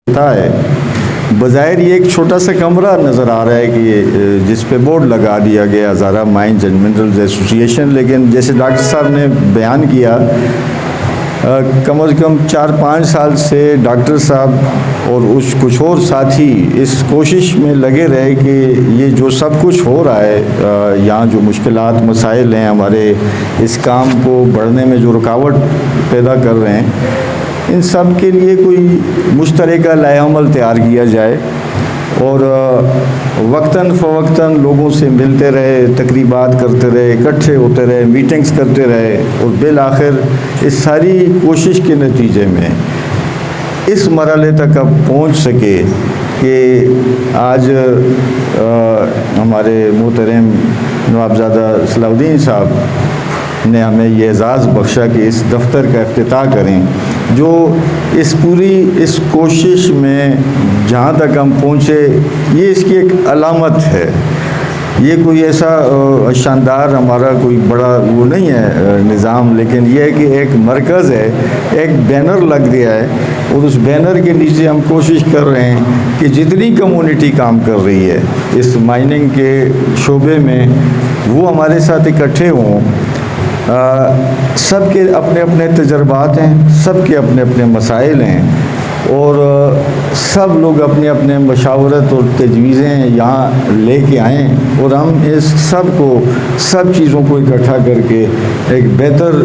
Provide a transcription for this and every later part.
ہے بظاہر یہ ایک چھوٹا سا کمرہ نظر آ رہا ہے کہ جس پہ بورڈ لگا دیا گیا ہزارہ مائنز اینڈ منرلز ایسوسی ایشن، لیکن جیسے ڈاکٹر صاحب نے بیان کیا کم از کم 4-5 سال سے ڈاکٹر صاحب اور کچھ اور ساتھی اس کوشش میں لگے رہے کہ یہ جو سب کچھ ہو رہا ہے یہاں جو مشکلات مسائل ہیں ہمارے اس کام کو بڑھنے میں جو رکاوٹ پیدا کر رہے ہیں، ان سب کے لیے کوئی مشترکہ لائحہ عمل تیار کیا جائے اور وقتاً فوقتاً لوگوں سے ملتے رہے، تقریبات کرتے رہے، اکٹھے ہوتے رہے، میٹنگز کرتے رہے، اور بالآخر اس ساری کوشش کے نتیجے میں اس مرحلے تک اب پہنچ سکے کہ آج ہمارے محترم نوابزادہ صلاح الدین صاحب نے ہمیں یہ اعزاز بخشا کہ اس دفتر کا افتتاح کریں، جو اس کوشش میں جہاں تک ہم پہنچے یہ اس کی ایک علامت ہے۔ یہ کوئی ایسا شاندار ہمارا کوئی بڑا وہ نہیں ہے نظام، لیکن یہ ہے کہ ایک مرکز ہے، ایک بینر لگ گیا ہے، اور اس بینر کے نیچے ہم کوشش کر رہے ہیں کہ جتنی کمیونٹی کام کر رہی ہے اس مائننگ کے شعبے میں وہ ہمارے ساتھ اکٹھے ہوں۔ سب کے اپنے اپنے تجربات ہیں، سب کے اپنے اپنے مسائل ہیں، اور سب لوگ اپنے اپنے مشاورت اور تجویزیں یہاں لے کے آئیں، اور ہم اس سب چیزوں کو اکٹھا کر کے ایک بہتر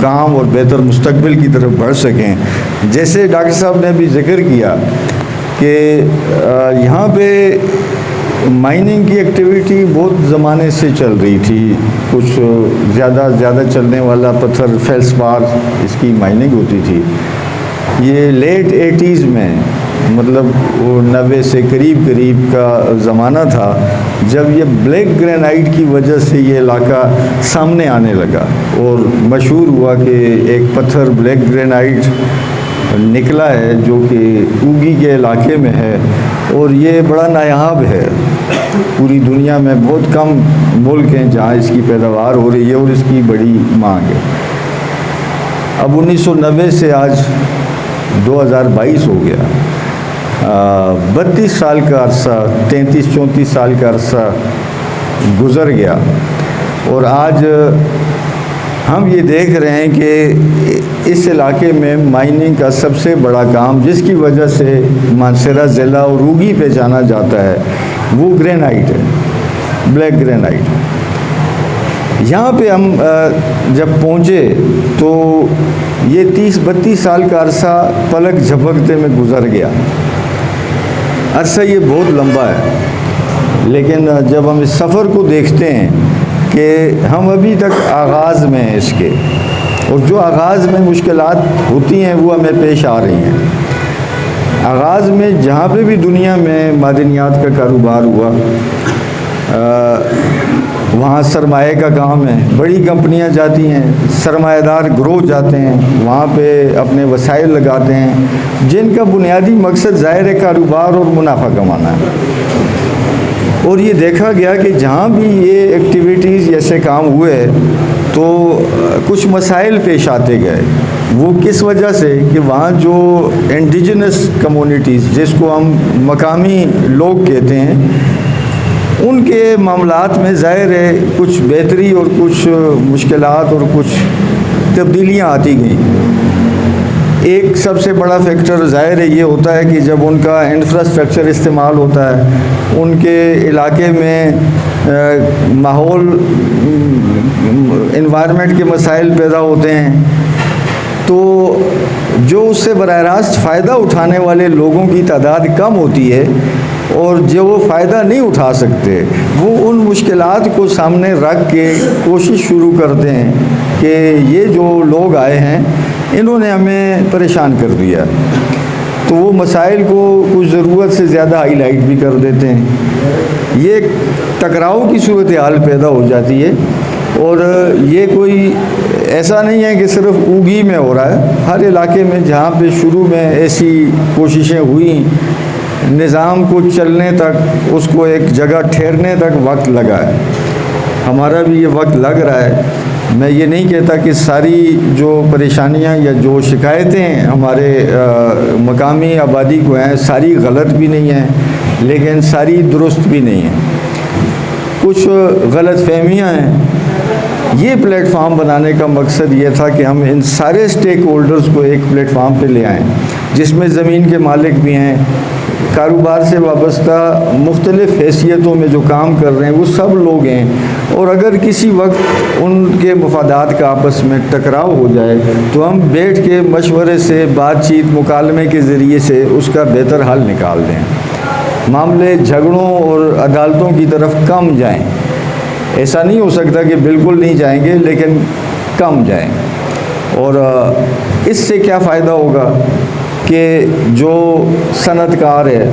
کام اور بہتر مستقبل کی طرف بڑھ سکیں۔ جیسے ڈاکٹر صاحب نے بھی ذکر کیا کہ یہاں پہ مائننگ کی ایکٹیویٹی بہت زمانے سے چل رہی تھی، کچھ زیادہ چلنے والا پتھر فیلسپار اس کی مائننگ ہوتی تھی۔ یہ لیٹ 80s میں مطلب وہ 90 سے قریب کا زمانہ تھا جب یہ بلیک گرینائٹ کی وجہ سے یہ علاقہ سامنے آنے لگا، اور مشہور ہوا کہ ایک پتھر بلیک گرینائٹ نکلا ہے جو کہ اوگی کے علاقے میں ہے، اور یہ بڑا نایاب ہے۔ پوری دنیا میں بہت کم ملک ہیں جہاں اس کی پیداوار ہو رہی ہے اور اس کی بڑی مانگ ہے۔ اب 1990 سے آج 2022 ہو گیا، 32 سال کا عرصہ، 33-34 سال کا عرصہ گزر گیا، اور آج ہم یہ دیکھ رہے ہیں کہ اس علاقے میں مائننگ کا سب سے بڑا کام جس کی وجہ سے مانسہرہ ضلع اور اوگی پہ جانا جاتا ہے وہ گرینائٹ ہے، بلیک گرینائٹ۔ یہاں پہ ہم جب پہنچے تو یہ 30-32 سال کا عرصہ پلک جھپکتے میں گزر گیا۔ عرصہ یہ بہت لمبا ہے، لیکن جب ہم اس سفر کو دیکھتے ہیں کہ ہم ابھی تک آغاز میں ہیں اس کے، اور جو آغاز میں مشکلات ہوتی ہیں وہ ہمیں پیش آ رہی ہیں۔ آغاز میں جہاں پہ بھی دنیا میں معدنیات کا کاروبار ہوا وہاں سرمایہ کا کام ہے، بڑی کمپنیاں جاتی ہیں، سرمایہ دار گروہ جاتے ہیں، وہاں پہ اپنے وسائل لگاتے ہیں جن کا بنیادی مقصد ظاہر کاروبار اور منافع کمانا ہے۔ اور یہ دیکھا گیا کہ جہاں بھی یہ ایکٹیویٹیز ایسے کام ہوئے تو کچھ مسائل پیش آتے گئے۔ وہ کس وجہ سے کہ وہاں جو انڈیجنس کمیونٹیز جس کو ہم مقامی لوگ کہتے ہیں، ان کے معاملات میں ظاہر ہے کچھ بہتری اور کچھ مشکلات اور کچھ تبدیلیاں آتی گئیں۔ ایک سب سے بڑا فیکٹر ظاہر ہے یہ ہوتا ہے کہ جب ان کا انفراسٹرکچر استعمال ہوتا ہے، ان کے علاقے میں ماحول انوائرمنٹ کے مسائل پیدا ہوتے ہیں، تو جو اس سے براہ راست فائدہ اٹھانے والے لوگوں کی تعداد کم ہوتی ہے، اور جو وہ فائدہ نہیں اٹھا سکتے وہ ان مشکلات کو سامنے رکھ کے کوشش شروع کرتے ہیں کہ یہ جو لوگ آئے ہیں انہوں نے ہمیں پریشان کر دیا، تو وہ مسائل کو کچھ ضرورت سے زیادہ ہائی لائٹ بھی کر دیتے ہیں۔ یہ ایک ٹکراؤ کی صورتحال پیدا ہو جاتی ہے، اور یہ کوئی ایسا نہیں ہے کہ صرف اوگی میں ہو رہا ہے، ہر علاقے میں جہاں پہ شروع میں ایسی کوششیں ہوئیں، نظام کو چلنے تک، اس کو ایک جگہ ٹھہرنے تک وقت لگا ہے۔ ہمارا بھی یہ وقت لگ رہا ہے میں یہ نہیں کہتا کہ ساری جو پریشانیاں یا جو شکایتیں ہمارے مقامی آبادی کو ہیں ساری غلط بھی نہیں ہیں، لیکن ساری درست بھی نہیں ہیں، کچھ غلط فہمیاں ہیں۔ یہ پلیٹ فارم بنانے کا مقصد یہ تھا کہ ہم ان سارے سٹیک ہولڈرز کو ایک پلیٹ فارم پہ لے آئیں، جس میں زمین کے مالک بھی ہیں، کاروبار سے وابستہ مختلف حیثیتوں میں جو کام کر رہے ہیں وہ سب لوگ ہیں، اور اگر کسی وقت ان کے مفادات کا آپس میں ٹکراؤ ہو جائے تو ہم بیٹھ کے مشورے سے، بات چیت، مکالمے کے ذریعے سے اس کا بہتر حل نکال دیں، معاملے جھگڑوں اور عدالتوں کی طرف کم جائیں۔ ایسا نہیں ہو سکتا کہ بالکل نہیں جائیں گے، لیکن کم جائیں۔ اور اس سے کیا فائدہ ہوگا کہ جو صنعت کار ہے،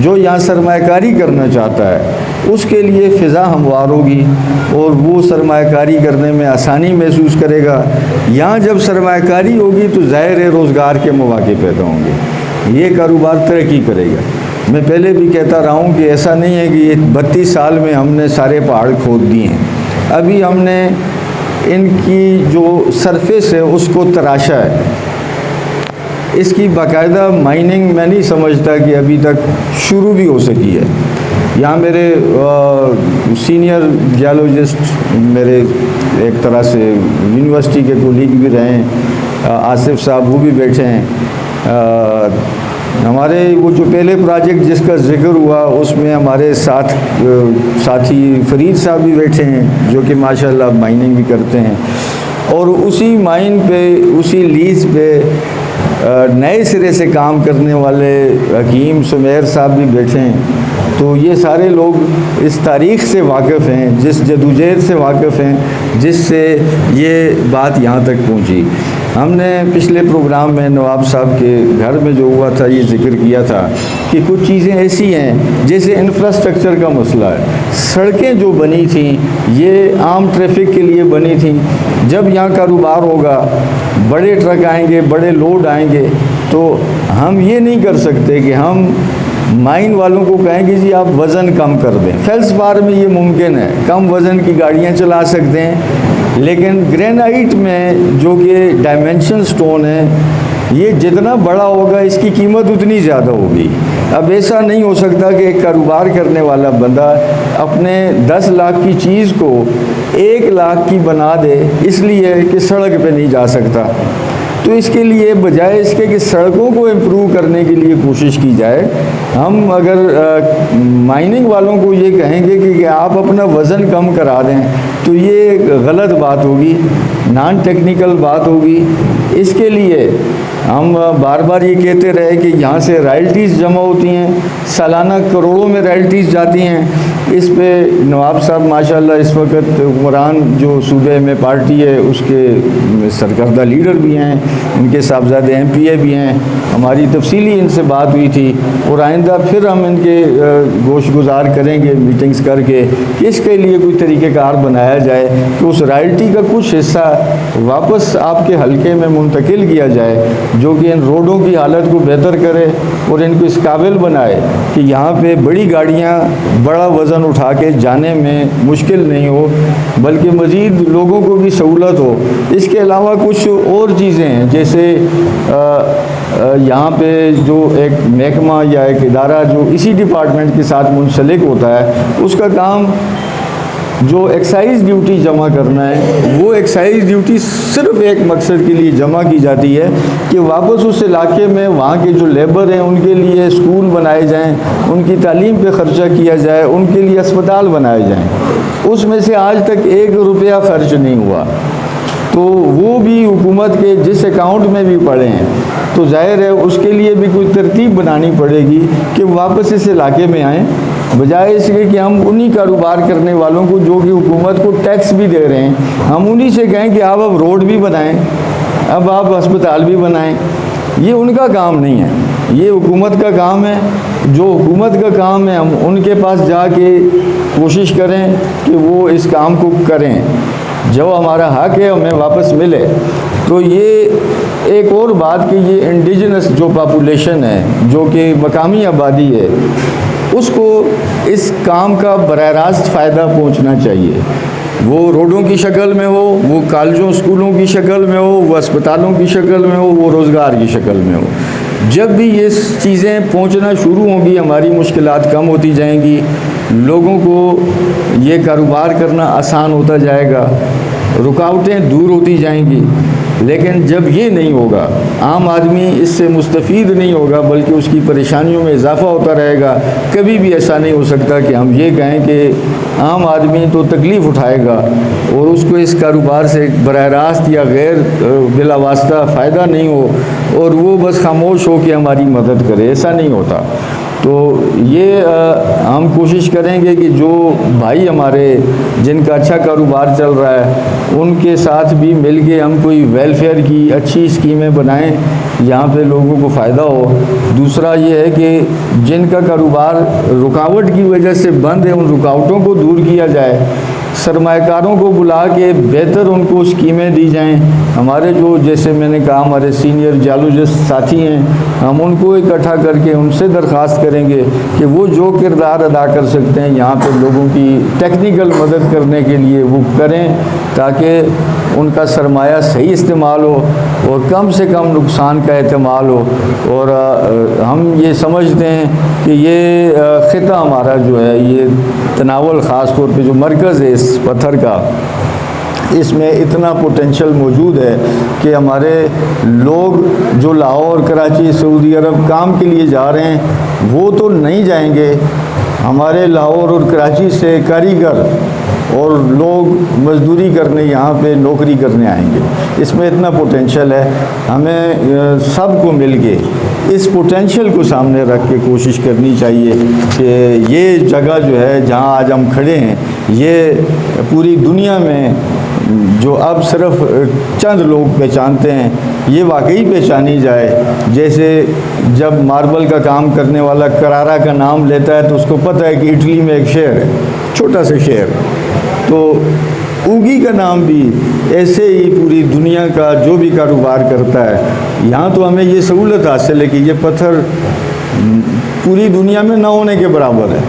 جو یہاں سرمایہ کاری کرنا چاہتا ہے، اس کے لیے فضا ہموار ہوگی اور وہ سرمایہ کاری کرنے میں آسانی محسوس کرے گا۔ یہاں جب سرمایہ کاری ہوگی تو ظاہر ہے روزگار کے مواقع پیدا ہوں گے، یہ کاروبار ترقی کرے گا۔ میں پہلے بھی کہتا رہا ہوں کہ ایسا نہیں ہے کہ یہ 32 سال میں ہم نے سارے پہاڑ کھود دیے ہیں، ابھی ہم نے ان کی جو سرفیس ہے اس کو تراشا ہے۔ اس کی باقاعدہ مائننگ میں نہیں سمجھتا کہ ابھی تک شروع بھی ہو سکی ہے۔ یہاں میرے سینئر جیولوجسٹ، میرے ایک طرح سے یونیورسٹی کے کولیگ بھی رہے ہیں، آصف صاحب، وہ بھی بیٹھے ہیں۔ ہمارے وہ جو پہلے پروجیکٹ جس کا ذکر ہوا اس میں ہمارے ساتھی فرید صاحب بھی بیٹھے ہیں، جو کہ ماشاءاللہ مائننگ بھی کرتے ہیں، اور اسی مائن پہ، اسی لیز پہ نئے سرے سے کام کرنے والے حکیم سمیر صاحب بھی بیٹھے ہیں۔ تو یہ سارے لوگ اس تاریخ سے واقف ہیں، جس جدوجہد سے واقف ہیں جس سے یہ بات یہاں تک پہنچی۔ ہم نے پچھلے پروگرام میں نواب صاحب کے گھر میں جو ہوا تھا یہ ذکر کیا تھا کہ کچھ چیزیں ایسی ہیں جیسے انفراسٹرکچر کا مسئلہ ہے۔ سڑکیں جو بنی تھیں یہ عام ٹریفک کے لیے بنی تھیں، جب یہاں کاروبار ہوگا، بڑے ٹرک آئیں گے، بڑے لوڈ آئیں گے، تو ہم یہ نہیں کر سکتے کہ ہم مائن والوں کو کہیں کہ جی آپ وزن کم کر دیں۔ فیلس بار میں یہ ممکن ہے، کم وزن کی گاڑیاں چلا سکتے ہیں، لیکن گرینائٹ میں جو کہ ڈائمنشن سٹون ہے، یہ جتنا بڑا ہوگا اس کی قیمت اتنی زیادہ ہوگی۔ اب ایسا نہیں ہو سکتا کہ ایک کاروبار کرنے والا بندہ اپنے 10 لاکھ کی چیز کو 1 لاکھ کی بنا دے اس لیے کہ سڑک پہ نہیں جا سکتا۔ تو اس کے لیے بجائے اس کے کہ سڑکوں کو امپروو کرنے کے لیے کوشش کی جائے، ہم اگر مائننگ والوں کو یہ کہیں گے کہ آپ اپنا وزن کم کرا دیں تو یہ غلط بات ہوگی، نان ٹیکنیکل بات ہوگی۔ اس کے لیے ہم بار بار یہ کہتے رہے کہ یہاں سے رائلٹیز جمع ہوتی ہیں، سالانہ کروڑوں میں رائلٹیز جاتی ہیں۔ اس پہ نواب صاحب ماشاءاللہ اس وقت حکمران جو صوبے میں پارٹی ہے اس کے سرکردہ لیڈر بھی ہیں، ان کے صاحبزادے ایم پی اے بھی ہیں۔ ہماری تفصیلی ان سے بات ہوئی تھی، اور آئندہ پھر ہم ان کے گوش گزار کریں گے میٹنگز کر کے کہ اس کے لیے کوئی طریقہ کار بنایا جائے کہ اس رائلٹی کا کچھ حصہ واپس آپ کے حلقے میں منتقل کیا جائے، جو کہ ان روڈوں کی حالت کو بہتر کرے اور ان کو اس قابل بنائے کہ یہاں پہ بڑی گاڑیاں بڑا وزن اٹھا کے جانے میں مشکل نہیں ہو، بلکہ مزید لوگوں کو بھی سہولت ہو۔ اس کے علاوہ کچھ اور چیزیں ہیں، جیسے یہاں پہ جو ایک محکمہ یا ایک ادارہ جو اسی ڈپارٹمنٹ کے ساتھ منسلک ہوتا ہے، اس کا کام جو ایکسائز ڈیوٹی جمع کرنا ہے، وہ ایکسائز ڈیوٹی صرف ایک مقصد کے لیے جمع کی جاتی ہے کہ واپس اس علاقے میں وہاں کے جو لیبر ہیں ان کے لیے اسکول بنائے جائیں، ان کی تعلیم پہ خرچہ کیا جائے، ان کے لیے اسپتال بنائے جائیں۔ اس میں سے آج تک 1 روپیہ خرچ نہیں ہوا، تو وہ بھی حکومت کے جس اکاؤنٹ میں بھی پڑے ہیں، تو ظاہر ہے اس کے لیے بھی کوئی ترتیب بنانی پڑے گی کہ واپس اس علاقے میں آئیں، بجائے اس کے کہ ہم انہی کاروبار کرنے والوں کو جو کہ حکومت کو ٹیکس بھی دے رہے ہیں، ہم انہی سے کہیں کہ آپ اب روڈ بھی بنائیں، اب آپ اسپتال بھی بنائیں۔ یہ ان کا کام نہیں ہے، یہ حکومت کا کام ہے۔ جو حکومت کا کام ہے ہم ان کے پاس جا کے کوشش کریں کہ وہ اس کام کو کریں، جو ہمارا حق ہے ہمیں واپس ملے۔ تو یہ ایک اور بات کہ یہ انڈیجنس جو پاپولیشن ہے، جو کہ مقامی آبادی ہے، اس کو اس کام کا براہ راست فائدہ پہنچنا چاہیے۔ وہ روڈوں کی شکل میں ہو، وہ کالجوں اسکولوں کی شکل میں ہو، وہ اسپتالوں کی شکل میں ہو، وہ روزگار کی شکل میں ہو۔ جب بھی یہ چیزیں پہنچنا شروع ہوں گی، ہماری مشکلات کم ہوتی جائیں گی، لوگوں کو یہ کاروبار کرنا آسان ہوتا جائے گا، رکاوٹیں دور ہوتی جائیں گی۔ لیکن جب یہ نہیں ہوگا، عام آدمی اس سے مستفید نہیں ہوگا، بلکہ اس کی پریشانیوں میں اضافہ ہوتا رہے گا۔ کبھی بھی ایسا نہیں ہو سکتا کہ ہم یہ کہیں کہ عام آدمی تو تکلیف اٹھائے گا اور اس کو اس کاروبار سے براہ راست یا غیر بلا واسطہ فائدہ نہیں ہو اور وہ بس خاموش ہو کے ہماری مدد کرے، ایسا نہیں ہوتا۔ تو یہ ہم کوشش کریں گے کہ جو بھائی ہمارے جن کا اچھا کاروبار چل رہا ہے ان کے ساتھ بھی مل کے ہم کوئی ویلفیئر کی اچھی اسکیمیں بنائیں جہاں پہ لوگوں کو فائدہ ہو۔ دوسرا یہ ہے کہ جن کا کاروبار رکاوٹ کی وجہ سے بند ہے، ان رکاوٹوں کو دور کیا جائے، سرمایہ کاروں کو بلا کے بہتر ان کو اسکیمیں دی جائیں۔ ہمارے جو جیسے میں نے کہا ہمارے سینئر جیولوجسٹ ساتھی ہیں، ہم ان کو اکٹھا کر کے ان سے درخواست کریں گے کہ وہ جو کردار ادا کر سکتے ہیں یہاں پہ لوگوں کی ٹیکنیکل مدد کرنے کے لیے وہ کریں، تاکہ ان کا سرمایہ صحیح استعمال ہو اور کم سے کم نقصان کا احتمال ہو۔ اور ہم یہ سمجھتے ہیں کہ یہ خطہ ہمارا جو ہے یہ تناول خاص طور پہ جو مرکز ہے اس پتھر کا، اس میں اتنا پوٹینشیل موجود ہے کہ ہمارے لوگ جو لاہور، کراچی، سعودی عرب کام کے لیے جا رہے ہیں وہ تو نہیں جائیں گے، ہمارے لاہور اور کراچی سے کاریگر اور لوگ مزدوری کرنے یہاں پہ نوکری کرنے آئیں گے۔ اس میں اتنا پوٹینشیل ہے، ہمیں سب کو مل کے اس پوٹینشیل کو سامنے رکھ کے کوشش کرنی چاہیے کہ یہ جگہ جو ہے جہاں آج ہم کھڑے ہیں یہ پوری دنیا میں جو اب صرف چند لوگ پہچانتے ہیں یہ واقعی پہچانی جائے۔ جیسے جب ماربل کا کام کرنے والا کرارا کا نام لیتا ہے تو اس کو پتہ ہے کہ اٹلی میں ایک شہر ہے، چھوٹا سا شہر، تو اوگی کا نام بھی ایسے ہی پوری دنیا کا جو بھی کاروبار کرتا ہے۔ یہاں تو ہمیں یہ سہولت حاصل ہے کہ یہ پتھر پوری دنیا میں نہ ہونے کے برابر ہے،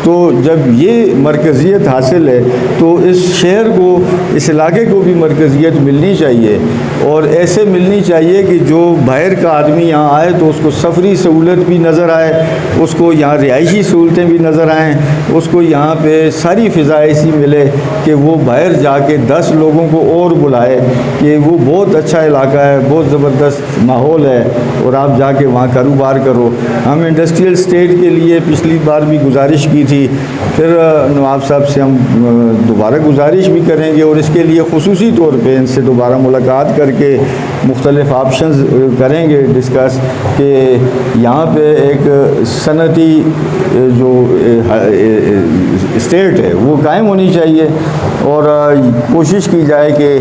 تو جب یہ مرکزیت حاصل ہے تو اس شہر کو، اس علاقے کو بھی مرکزیت ملنی چاہیے، اور ایسے ملنی چاہیے کہ جو باہر کا آدمی یہاں آئے تو اس کو سفری سہولت بھی نظر آئے، اس کو یہاں رہائشی سہولتیں بھی نظر آئیں، اس کو یہاں پہ ساری فضا ایسی ملے کہ وہ باہر جا کے 10 لوگوں کو اور بلائے کہ وہ بہت اچھا علاقہ ہے، بہت زبردست ماحول ہے اور آپ جا کے وہاں کاروبار کرو۔ ہم انڈسٹریل اسٹیٹ کے لیے پچھلی بار بھی گزارش کی تھی، پھر نواب صاحب سے ہم دوبارہ گزارش بھی کریں گے اور اس کے لیے خصوصی طور پہ ان سے دوبارہ ملاقات کر کے مختلف آپشنز کریں گے ڈسکس، کہ یہاں پہ ایک صنعتی جو اسٹیٹ ہے وہ قائم ہونی چاہیے، اور کوشش کی جائے کہ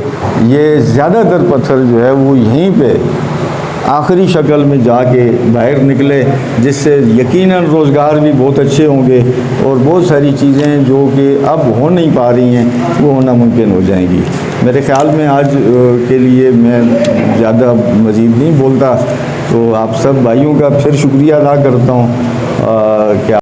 یہ زیادہ تر پتھر جو ہے وہ یہیں پہ آخری شکل میں جا کے باہر نکلے، جس سے یقیناً روزگار بھی بہت اچھے ہوں گے اور بہت ساری چیزیں جو کہ اب ہو نہیں پا رہی ہیں وہ ہونا ممکن ہو جائیں گی۔ میرے خیال میں آج کے لیے میں زیادہ مزید نہیں بولتا، تو آپ سب بھائیوں کا پھر شکریہ ادا کرتا ہوں کہ